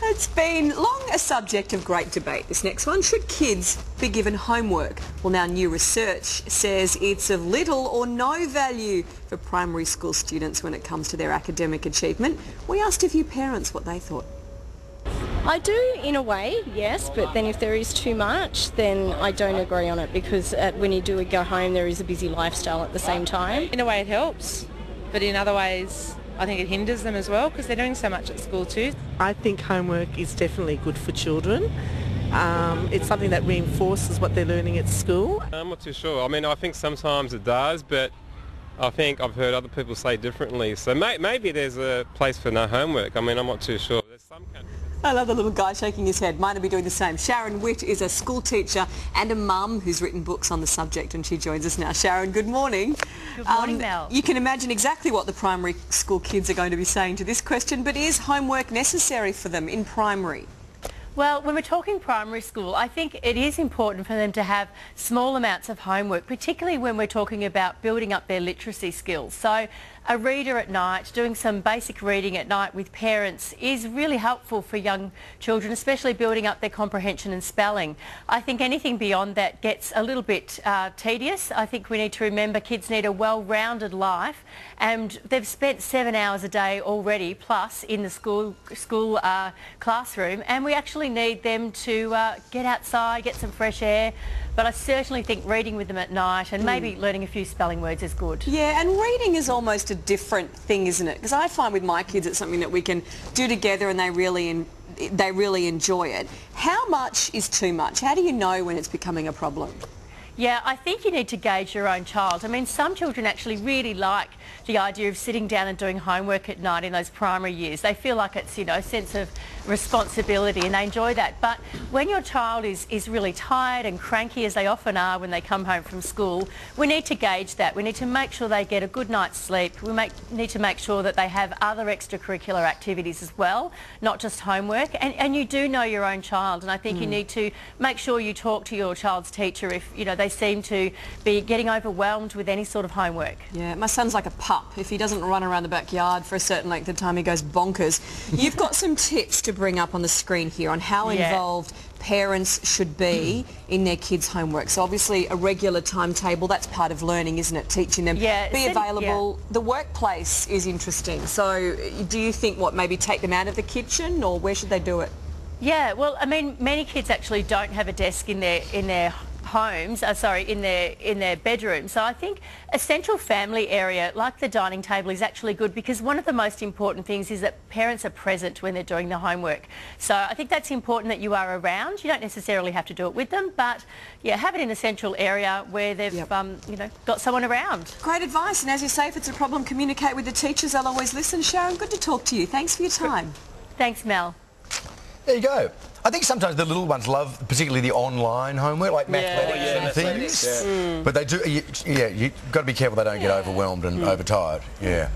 It's been long a subject of great debate, this next one. Should kids be given homework? Well, now new research says it's of little or no value for primary school students when it comes to their academic achievement. We asked a few parents what they thought. I do in a way, yes, but then if there is too much, then I don't agree on it, because when you do go home there is a busy lifestyle at the same time. In a way it helps, but in other ways I think it hinders them as well, because they're doing so much at school too. I think homework is definitely good for children. It's something that reinforces what they're learning at school. I'm not too sure. I mean, I think sometimes it does, but I think I've heard other people say differently. So maybe there's a place for no homework. I mean, I'm not too sure. There's some countries. I love the little guy shaking his head. Mine will be doing the same. Sharon Witt is a school teacher and a mum who's written books on the subject, and she joins us now. Sharon, good morning. Good morning, Mel. You can imagine exactly what the primary school kids are going to be saying to this question, but is homework necessary for them in primary? Well, when we're talking primary school, I think it is important for them to have small amounts of homework, particularly when we're talking about building up their literacy skills. So a reader at night, doing some basic reading at night with parents is really helpful for young children, especially building up their comprehension and spelling. I think anything beyond that gets a little bit tedious. I think we need to remember kids need a well-rounded life, and they've spent 7 hours a day already plus in the school classroom, and we actually need them to get outside, get some fresh air. But I certainly think reading with them at night and maybe learning a few spelling words is good. Yeah, and reading is almost a different thing, isn't it? Because I find with my kids it's something that we can do together and they really enjoy it. How much is too much? How do you know when it's becoming a problem? Yeah, I think you need to gauge your own child. I mean, some children actually really like the idea of sitting down and doing homework at night in those primary years. They feel like it's, you know, a sense of responsibility and they enjoy that. But when your child is really tired and cranky, as they often are when they come home from school, we need to gauge that. We need to make sure they get a good night's sleep. We need to make sure that they have other extracurricular activities as well, not just homework. And you do know your own child, and I think you need to make sure you talk to your child's teacher if, you know, they seem to be getting overwhelmed with any sort of homework. Yeah, my son's like a pup. If he doesn't run around the backyard for a certain length of time, he goes bonkers. You've got some tips to bring up on the screen here on how involved parents should be in their kids' homework. So obviously a regular timetable, that's part of learning, isn't it? Teaching them, be available. The workplace is interesting. So do you think, maybe take them out of the kitchen, or where should they do it? Yeah, well, I mean, many kids actually don't have a desk in their homes, in their bedroom. So I think a central family area like the dining table is actually good, because one of the most important things is that parents are present when they're doing the homework. So I think that's important, that you are around. You don't necessarily have to do it with them, but yeah, have it in a central area where they've you know, got someone around. Great advice, and as you say, if it's a problem, communicate with the teachers. They'll always listen. Sharon, good to talk to you. Thanks for your time. Thanks, Mel. There you go. I think sometimes the little ones love particularly the online homework, like mathematics and things. Yeah. But they do, you've got to be careful they don't get overwhelmed and overtired. Yeah.